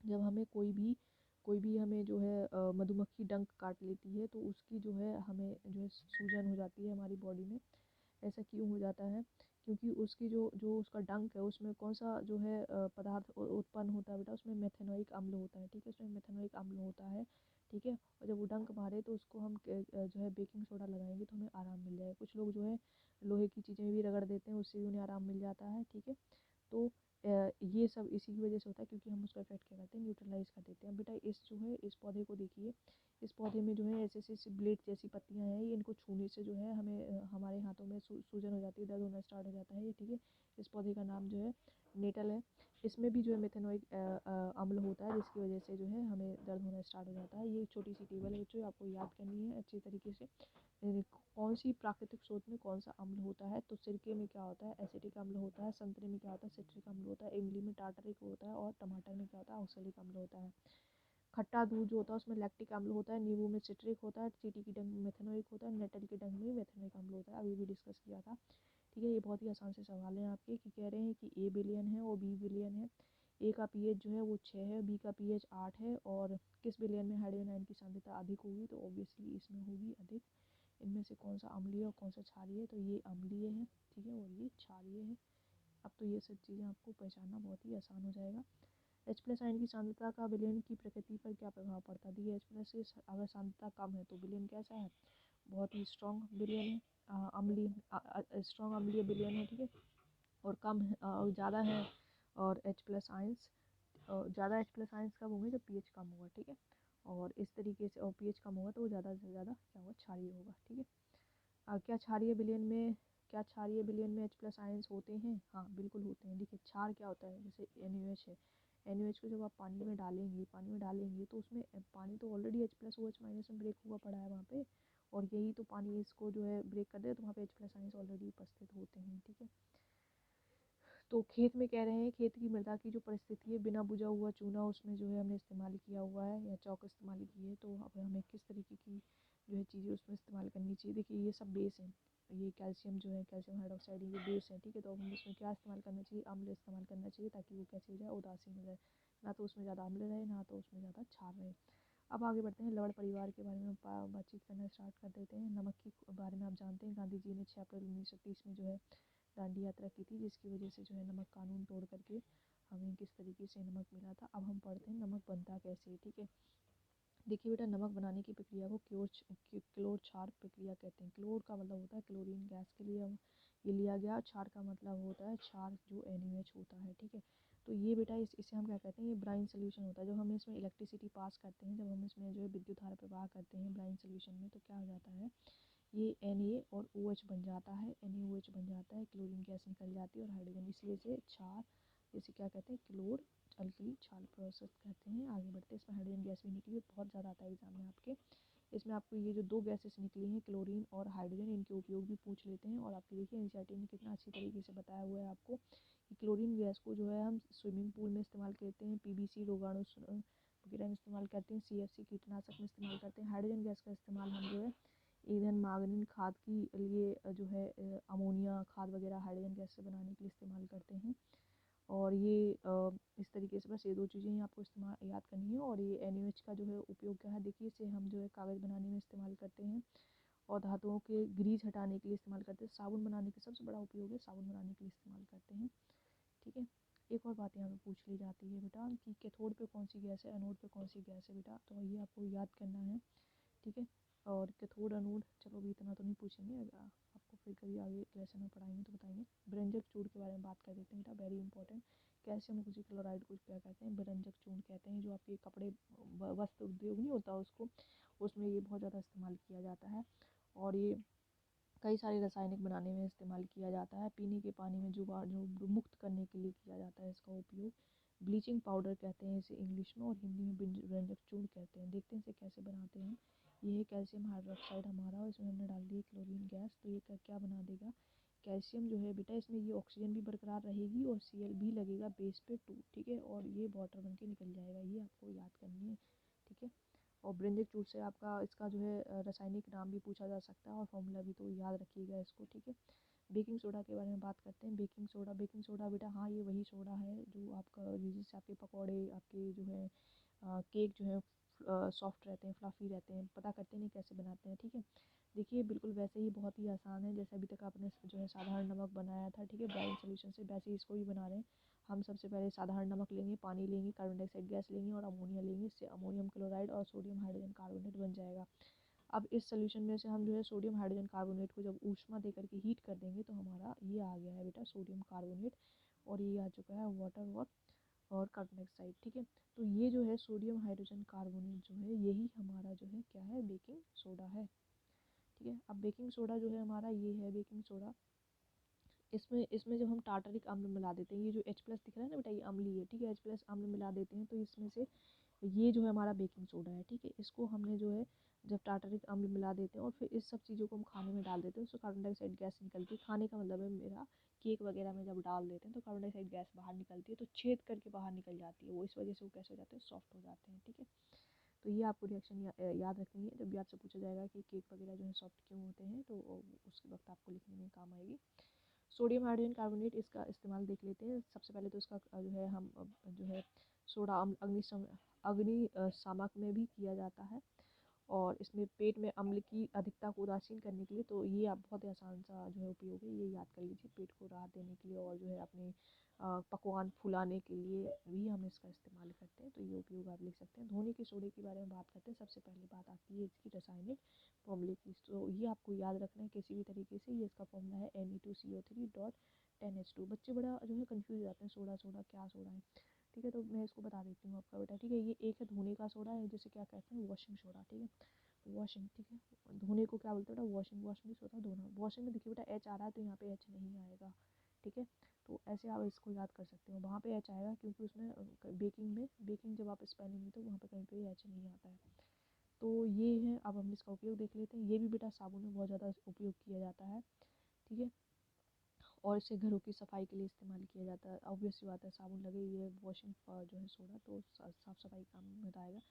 जब हमें कोई भी हमें जो है मधुमक्खी डंक काट लेती है तो उसकी जो है हमें जो है सूजन हो जाती है हमारी बॉडी में। ऐसा क्यों हो जाता है? क्योंकि उसकी जो जो उसका डंक है उसमें कौन सा जो है पदार्थ उत्पन्न होता है बेटा, उसमें मेथेनोइक अम्ल होता है। ठीक है, उसमें मेथेनोइक अम्ल होता है। ठीक है, और जब वो डंक मारे तो उसको हम जो है बेकिंग सोडा लगाएंगे तो हमें आराम मिल जाएगा। कुछ लोग जो है लोहे की चीज़ें भी रगड़ देते हैं, उससे भी उन्हें आराम मिल जाता है। ठीक है, तो ये सब इसी की वजह से होता है, क्योंकि हम उसका इफेक्ट क्या करते हैं, न्यूट्रलाइज कर देते हैं। बेटा इस जो है इस पौधे को देखिए, इस पौधे में जो है ऐसे ऐसे ब्लेड जैसी पत्तियां हैं, ये इनको छूने से जो है हमें हमारे हाथों में सूजन हो जाती है, दर्द होना स्टार्ट हो जाता है। ये ठीक है, इस पौधे का नाम जो है नेटल है। इसमें भी जो है मेथेनोइक अम्ल होता है, जिसकी वजह से जो है हमें दर्द होना स्टार्ट हो जाता है। ये छोटी सी टेबल है बच्चों, आपको याद करनी है अच्छी तरीके से। कौन सी प्राकृतिक स्रोत में कौन सा अम्ल होता है, तो सिरके में क्या होता है, एसिटिक अम्ल होता है। संतरे में क्या होता है, सिट्रिक अम्ल होता है। इमली में टार्टरिक होता है। और टमाटर में क्या होता है, ऑक्सैलिक अम्ल होता है। खट्टा दूध जो होता है उसमें लैक्टिक अम्ल होता है। नींबू में सिट्रिक होता है। चींटी की डंक में मेथेनोइक होता है। नेटल की डंक में मेथेनोइक अम्ल होता है। अभी भी डिस्कस किया था। ठीक है, ये बहुत ही आसान से सवाल है आपके, कि कह रहे हैं कि ए बिलियन है और बी बिलियन है। ए का पीएच जो है वो 6 है, बी का पीएच 8 है। और किस बिलियन में हाइड्रोजन आयन की सांद्रता अधिक होगी, तो ऑब्वियसली इसमें होगी अधिक। इनमें से कौन सा अम्लीय और कौन सा क्षारीय है, तो ये अम्लीय है। ठीक है, और ये क्षारीय है। अब तो ये सब चीज़ें आपको पहचानना बहुत ही आसान हो जाएगा। एच प्लस आयन की सांद्रता का विलयन की प्रकृति पर क्या प्रभाव पड़ता है? देखिए, एच प्लस की अगर सांद्रता कम है तो विलयन कैसा है, बहुत ही स्ट्रॉन्ग विलयन है, अम्लीय स्ट्रॉन्ग अम्लीय विलयन है। ठीक है, और कम ज़्यादा है और एच प्लस आयंस ज़्यादा एच प्लस आयंस कब होंगे, जब पीएच कम होगा। ठीक है, और इस तरीके से, और पीएच कम होगा तो वो ज़्यादा से ज़्यादा क्या होगा, क्षारीय होगा। ठीक है, क्या क्षारीय विलयन में एच प्लस आयंस होते हैं? हाँ बिल्कुल होते हैं। देखिए, क्षार क्या होता है, जैसे NaOH है। NaOH को जब आप पानी में डालेंगे तो उसमें पानी तो already H plus OH minus में ब्रेक हुआ पड़ा है वहाँ पे, और यही तो पानी इसको जो है ब्रेक कर दे, तो वहाँ पे एच प्लस आयंस ऑलरेडी उपस्थित होते हैं। ठीक है, तो खेत में कह रहे हैं, खेत की मृदा की जो परिस्थिति है, बिना बुझा हुआ चूना उसमें जो है हमने इस्तेमाल किया हुआ है, या चौक इस्तेमाल की है। तो अब हमें किस तरीके की जो है चीज़ें उसमें इस्तेमाल करनी चाहिए? देखिए, ये सब बेस है। ये कैल्शियम जो है, कैल्शियम हाइड्रोक्साइड, ये बेस है। ठीक है, तो अब हमें इसमें क्या इस्तेमाल करना चाहिए, अम्ल इस्तेमाल करना चाहिए, ताकि वो कैसे हो जाए, उदासीन हो जाए। ना तो उसमें ज़्यादा अम्ल रहे, ना तो उसमें ज़्यादा क्षार रहे। अब आगे बढ़ते हैं, लवण परिवार के बारे में बातचीत करना स्टार्ट कर देते हैं। नमक के बारे में आप जानते हैं, गांधी जी ने 6 अप्रैल 1930 में जो है दांडी यात्रा की थी, जिसकी वजह से जो है नमक कानून तोड़ करके हमें किस तरीके से नमक मिला था। अब हम पढ़ते हैं नमक बनता कैसे है। ठीक है, देखिए बेटा, नमक बनाने की प्रक्रिया को क्लोर क्षार प्रक्रिया कहते हैं। क्लोर का मतलब होता है क्लोरीन गैस के लिए हम ये लिया गया। क्षार का मतलब होता है क्षार जो NaOH होता है। ठीक है, तो ये बेटा इसे हम क्या कहते हैं, ये ब्राइन सोल्यूशन होता है। जब हम इसमें इलेक्ट्रिसिटी पास करते हैं, जब हम इसमें जो है विद्युत धारा प्रवाह करते हैं ब्राइन सोल्यूशन में, तो क्या हो जाता है, ये Na और OH बन जाता है। NaOH बन जाता है, क्लोरीन गैस निकल जाती है और हाइड्रोजन, इसलिए से क्षार, जैसे क्या कहते हैं, क्लोर अल्कली क्षार प्रोसेस कहते हैं। आगे बढ़ते हैं, इसमें हाइड्रोजन गैस भी निकली है, बहुत ज़्यादा आता है एग्जाम में आपके। इसमें आपको ये जो 2 गैसेस निकली हैं, क्लोरीन और हाइड्रोजन, इनके उपयोग भी पूछ लेते हैं। और आपके देखिए NCERT ने कितना अच्छी तरीके से बताया हुआ है आपको, कि क्लोरीन गैस को जो है हम स्विमिंग पूल में इस्तेमाल करते हैं, PVC रोगाणु वगैरह में इस्तेमाल करते हैं, CFC कीटनाशक में इस्तेमाल करते हैं। हाइड्रोजन गैस का इस्तेमाल हम जो है ईंधन मांगनीय खाद के लिए जो है अमोनिया खाद वगैरह हाइड्रोजन गैस से बनाने के लिए इस्तेमाल करते हैं। और ये इस तरीके से, बस ये 2 चीज़ें ही आपको इस्तेमाल याद करनी है। और ये NaOH का जो है उपयोग क्या है, देखिए इसे हम जो है कागज़ बनाने में इस्तेमाल करते हैं, और धातुओं के ग्रीस हटाने के लिए इस्तेमाल करते हैं। साबुन बनाने का सबसे बड़ा उपयोग है, साबुन बनाने के लिए इस्तेमाल करते हैं। ठीक है, एक और बात यहाँ पे पूछ ली जाती है बेटा, कि कैथोड पे कौन सी गैस है, एनोड पे कौन सी गैस है बेटा, तो ये आपको याद करना है। ठीक है, और कैथोड एनोड चलो अभी इतना तो नहीं पूछेंगे, आपको फिर कभी आगे लेसन में पढ़ाएंगे तो बताएंगे। बेरंजक चूर्ण के बारे में बात कर देते हैं बेटा, वेरी इंपॉर्टेंट। कैल्शियम ऑक्सीक्लोराइड को क्या कहते हैं, बेरंजक चूर्ण कहते हैं। जो आपके कपड़े वस्त्र उद्योग नहीं होता उसको, उसमें ये बहुत ज़्यादा इस्तेमाल किया जाता है, और ये कई सारे रासायनिक बनाने में इस्तेमाल किया जाता है। पीने के पानी में जो मुक्त करने के लिए किया जाता है इसका उपयोग। ब्लीचिंग पाउडर कहते हैं इसे इंग्लिश में, और हिंदी में बेरंजक चूर्ण कहते हैं। देखते हैं इसे कैसे बनाते हैं। ये है कैल्शियम हाइड्रोक्साइड हमारा, और इसमें हमने डाल दी क्लोरीन गैस, तो ये क्या बना देगा, कैल्शियम जो है बेटा, इसमें ये ऑक्सीजन भी बरकरार रहेगी और Cl भी लगेगा बेस पे 2। ठीक है, और ये वाटर बन के निकल जाएगा, ये आपको याद करनी है। ठीक है, और ब्रिंजक चूर्ण से आपका इसका जो है रासायनिक नाम भी पूछा जा सकता है और फॉर्मूला भी, तो याद रखिएगा इसको, ठीक है। बेकिंग सोडा के बारे में बात करते हैं। बेकिंग सोडा बेटा, हाँ ये वही सोडा है जो आपका, जिससे आपके पकौड़े, आपके जो है केक जो है सॉफ्ट रहते हैं, फ्लफ़ी रहते हैं। पता करते हैं कैसे बनाते हैं, ठीक है। देखिए बिल्कुल वैसे ही बहुत ही आसान है, जैसे अभी तक आपने जो है साधारण नमक बनाया था, ठीक है, ब्राउन सोल्यूशन से, वैसे ही इसको भी बना रहे हैं। हम सबसे पहले साधारण नमक लेंगे, पानी लेंगे, कार्बन डाइऑक्साइड गैस लेंगे और अमोनिया लेंगे। इससे अमोनियम क्लोराइड और सोडियम हाइड्रोजन कार्बोनेट बन जाएगा। अब इस सोल्यूशन में से हम जो है सोडियम हाइड्रोजन कार्बोनेट को जब ऊष्मा देकर के हीट कर देंगे तो हमारा ये आ गया है बेटा सोडियम कार्बोनेट, और ये आ चुका है वाटर और कार्बन डाइऑक्साइड, ठीक है। तो ये जो है सोडियम हाइड्रोजन कार्बोनेट जो है, यही हमारा जो है क्या है, बेकिंग सोडा है, ठीक है। अब बेकिंग सोडा जो है हमारा, ये है बेकिंग सोडा। इसमें इसमें जब हम टार्टरिक अम्ल मिला देते हैं, ये जो H+ दिख रहा है ना बेटा, ये अम्लीय है, ठीक है। H+ अम्ल मिला देते हैं तो इसमें से ये जो है हमारा बेकिंग सोडा है, ठीक है। इसको हमने जो है जब टार्टरिक अम्ल मिला देते हैं और फिर इस सब चीज़ों को हम खाने में डाल देते हैं, उससे कार्बन डाइऑक्साइड गैस निकलती है। खाने का मतलब है मेरा, केक वगैरह में जब डाल देते हैं तो कार्बन डाइऑक्साइड गैस बाहर निकलती है, तो छेद करके बाहर निकल जाती है वो, इस वजह से वो कैसे हो जाते हैं, सॉफ्ट हो जाते हैं, ठीक है। तो ये आपको रिएक्शन याद रखनी है, जब भी आपसे पूछा जाएगा कि केक वगैरह जो है सॉफ्ट क्यों होते हैं, तो उस वक्त आपको लिखने में काम आएगी। सोडियम हाइड्रोजन कार्बोनेट, इसका इस्तेमाल देख लेते हैं। सबसे पहले तो इसका जो है हम जो है सोडा अग्निशामक में भी किया जाता है, और इसमें पेट में अम्ल की अधिकता को उदासीन करने के लिए, तो ये आप बहुत ही आसान सा जो है उपयोग है, ये याद कर लीजिए, पेट को राहत देने के लिए और जो है अपने पकवान फुलाने के लिए भी हम इसका इस्तेमाल करते हैं, तो ये उपयोग आप लिख सकते हैं। धोने के सोडे के बारे में बात करते हैं। सबसे पहले बात आती है इसकी रासायनिक फॉर्मूले की, तो ये आपको याद रखना है किसी भी तरीके से। ये इसका फॉर्मूला है Ne2CO3.10H2। बच्चे बड़ा जो है कन्फ्यूज हो जाते हैं, सोडा सोडा क्या सोडा है, ठीक है। तो मैं इसको बता देती हूँ आपका बेटा, ठीक है। ये एक है धोने का सोडा है, जिसे क्या कहते हैं, वॉशिंग सोडा, ठीक है, वॉशिंग, ठीक है। धोने को क्या बोलते हैं बेटा, वॉशिंग। वॉशिंग होता है धोना। वॉशिंग में देखिए बेटा H आ रहा है, तो यहाँ पे H नहीं आएगा, ठीक है। तो ऐसे आप इसको याद कर सकते हो, वहाँ पे H आएगा क्योंकि उसमें बेकिंग जब आप स्पेलिंग में, तो वहाँ पे कहीं पे H नहीं आता है। तो ये है, अब हम इसका उपयोग देख लेते हैं। ये भी बेटा साबुन में बहुत ज़्यादा उपयोग किया जाता है, ठीक है, और इसे घरों की सफाई के लिए इस्तेमाल किया जाता है। ऑब्वियस सी बात है, साबुन लगे, ये वॉशिंग जो है सोडा, तो साफ सफाई काम में आएगा।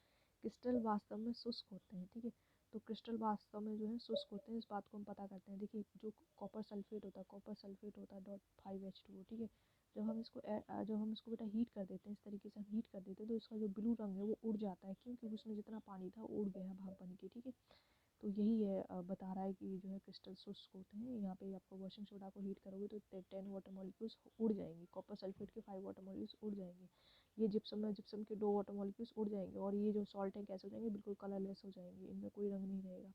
क्रिस्टल वास्तव में शुष्क होते हैं, ठीक है। तो क्रिस्टल वास्तव में जो है शुष्क होते हैं, इस बात को हम पता करते हैं। देखिए जो कॉपर सल्फेट होता है .5H2O, ठीक है। जब हम इसको बेटा हीट कर देते हैं, इस तरीके से हम हीट कर देते हैं, तो इसका जो ब्लू रंग है वो उड़ जाता है, क्योंकि उसमें जितना पानी था वो उड़ गया भाप बन के, ठीक है। तो यही है, बता रहा है कि जो है क्रिस्टल शुष्क होते हैं। यहाँ पे आपको वॉशिंग सोडा को हीट करोगे तो 10 वाटर मॉलिक्यूल्स उड़ जाएंगे, कॉपर सल्फेट के 5 वाटर मॉलिक्यूल्स उड़ जाएंगे। ये जिप्सम है, जिप्सम के 2 वाटर मॉलिक्यूल्स उड़ जाएंगे, और ये जो सॉल्ट है कैसे हो जाएंगे, बिल्कुल कलरलेस हो जाएंगे, इनमें कोई रंग नहीं रहेगा।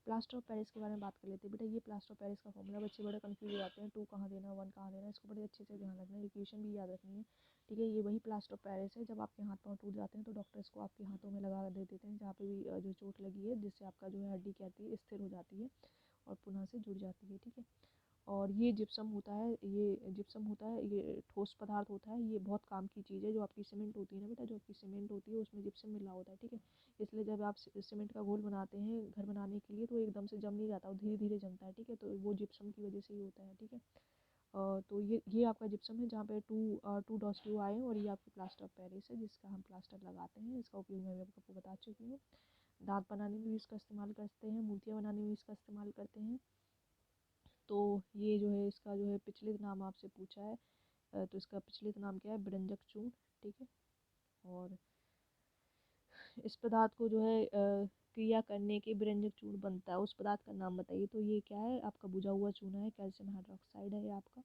प्लास्टर ऑफ पेरिस के बारे में बात कर लेते हैं बेटा। ये प्लास्टर ऑफ पेरिस का फॉर्मूला, बच्चे बड़े कंफ्यूज हो जाते हैं, 2 कहाँ देना, 1 कहाँ देना, इसको बड़े अच्छे से ध्यान रखना है, इक्वेशन भी याद रखनी है, ठीक है। ये वही प्लास्टर ऑफ पेरिस है, जब आपके हाथ पाँव टूट जाते हैं तो डॉक्टर इसको आपके हाथों में लगा देते हैं, जहाँ पे भी जो चोट लगी है, जिससे आपका जो है हड्डी कहती है स्थिर हो जाती है और पुनः से जुड़ जाती है, ठीक है। और ये जिप्सम होता है, ये ठोस पदार्थ होता है, ये बहुत काम की चीज़ है। जो आपकी सीमेंट होती है ना बेटा, जो आपकी सीमेंट होती है उसमें जिप्सम मिला होता है, ठीक है। इसलिए जब आप सीमेंट का घोल बनाते हैं घर बनाने के लिए, तो एकदम से जम नहीं जाता, वो धीरे धीरे जमता है, ठीक है। तो वो जिप्सम की वजह से ही होता है, ठीक है। तो ये आपका जिप्सम है, जहाँ पे टू डॉट्स टू आए हैं, और ये आपकी प्लास्टर ऑफ पेरिस है, जिसका हम प्लास्टर लगाते हैं। इसका उपयोग मैं आपको बता चुकी हूँ। दांत बनाने में भी इसका इस्तेमाल करते हैं, मूर्तियाँ बनाने में भी इसका इस्तेमाल करते हैं। तो ये जो है इसका जो है प्रचलित नाम आपसे पूछा है, तो इसका प्रचलित नाम क्या है, ब्रंजक चूर्ण, ठीक है। और इस पदार्थ को जो है क्रिया करने के ब्रंजक चूर्ण बनता है, उस पदार्थ का नाम बताइए। तो ये क्या है, आपका बुझा हुआ चूना है, कैल्शियम हाइड्रोक्साइड है ये आपका,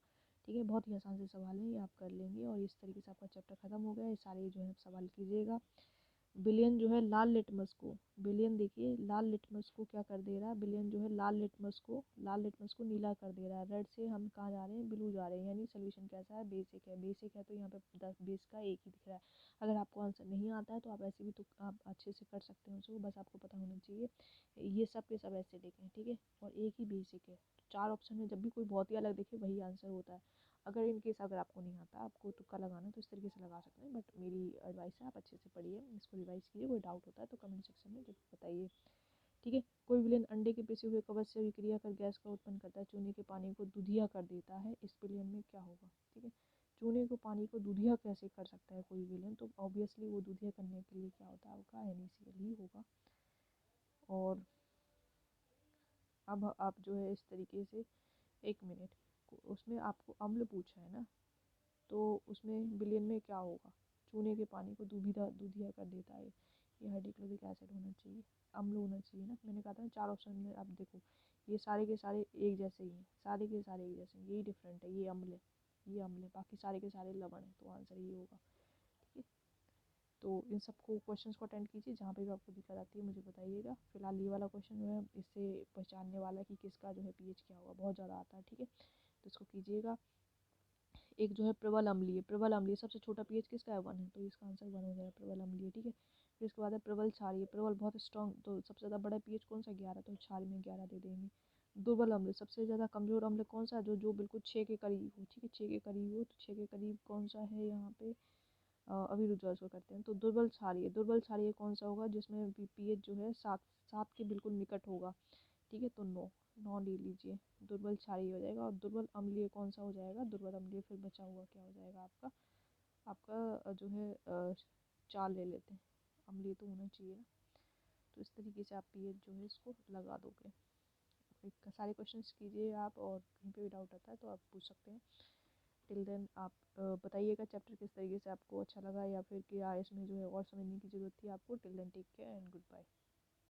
ठीक है। बहुत ही आसान से सवाल है, ये आप कर लेंगे, और इस तरीके से आपका चैप्टर खत्म हो गया। ये सारे जो है सवाल कीजिएगा। बिलियन जो है बिलियन देखिए लाल लिटमस को क्या कर दे रहा है, बिलियन जो है लाल लिटमस को नीला कर दे रहा है। रेड से हम कहाँ जा रहे हैं, ब्लू जा रहे हैं, यानी सोल्यूशन कैसा है, बेसिक है, तो यहाँ पे 10 बेस का एक ही दिख रहा है। अगर आपको आंसर नहीं आता है तो आप ऐसे भी तो आप अच्छे से कर सकते हैं उसको, बस आपको पता होना चाहिए। ये सब के सब ऐसे लिखें, ठीक है, और एक ही बेसिक है। 4 ऑप्शन में जब भी कोई बहुत ही अलग दिखे वही आंसर होता है। अगर आपको नहीं आता, आपको तुक्का लगाना, तो इस तरीके से लगा सकते हैं, बट मेरी एडवाइस है आप अच्छे से पढ़िए, इसको रिवाइज कीजिए। कोई डाउट होता है तो कमेंट सेक्शन में जरूर बताइए, ठीक है। कोई विलेन अंडे के पिसे हुए कवच से विक्रिया कर गैस का उत्पन्न करता है, चूने के पानी को दूधिया कर देता है, इस विलेन में क्या होगा, ठीक है। चूने को पानी को दूधिया कैसे कर सकता है कोई विलेन, तो ऑब्वियसली वो दूधिया करने के लिए क्या होता है आपका NaCl ही होगा। और अब आप जो है इस तरीके से 1 मिनट उसमें आपको अम्ल पूछा है ना, तो उसमें विलेन में क्या होगा, चूने के पानी को दूधिया कर देता है। ये हाइड्रोक्लोरिक एसिड होना चाहिए, अम्ल होना चाहिए ना। मैंने कहा था ना 4 ऑप्शन में, आप देखो ये सारे के सारे एक जैसे ही हैं, सारे के सारे एक जैसे हैं, यही डिफरेंट है, ये अम्ल है, ये अम्ल है, बाकी सारे के सारे लवण है, तो आंसर ये होगा। ठीक है, तो इन सबको क्वेश्चंस को अटेंड कीजिए, जहाँ पे भी आपको दिक्कत आती है मुझे बताइएगा। फिलहाल ये वाला क्वेश्चन जो है इससे पहचानने वाला है कि किसका जो है पीएच क्या होगा, बहुत ज़्यादा आता है। ठीक है, तो इसको कीजिएगा। एक जो है प्रबल अम्लीय, प्रबल अम्लीय सबसे छोटा पीएच किसका है 1 है, तो इसका आंसर 1 हो जाएगा, प्रबल अम्लीय। ठीक है, फिर इसके बाद है प्रबल क्षारीय, प्रबल बहुत स्ट्रॉन्ग, तो सबसे ज़्यादा बड़ा पीएच कौन सा 11, तो क्षारीय में 11 दे देंगे। दुर्बल अम्ल, सबसे ज़्यादा कमजोर अम्ल कौन सा, जो बिल्कुल 6 के करीब हो। ठीक है, 6 के करीब हो, तो 6 के करीब कौन सा है यहाँ पे, अभी रुक जाओ इसको करते हैं। तो दुर्बल क्षारीय, दुर्बल क्षारीय कौन सा होगा जिसमें पीएच जो है 7 के बिल्कुल निकट होगा। ठीक है, तो 9 ले लीजिए, दुर्बल क्षारीय हो जाएगा। और दुर्बल अम्लीय कौन सा हो जाएगा, दुर्बल अम्लीय फिर बचा हुआ क्या हो जाएगा आपका, जो है 4 ले लेते हैं, अम्लीय तो होना चाहिए ना। तो इस तरीके से आप पीएच जो है इसको लगा दोगे। सारे क्वेश्चंस कीजिए आप, और कहीं पे भी डाउट आता है तो आप पूछ सकते हैं। टिल देन आप बताइएगा चैप्टर किस तरीके से आपको अच्छा लगा, या फिर क्या इसमें जो है और समझने की ज़रूरत थी आपको। Till then take care and good bye.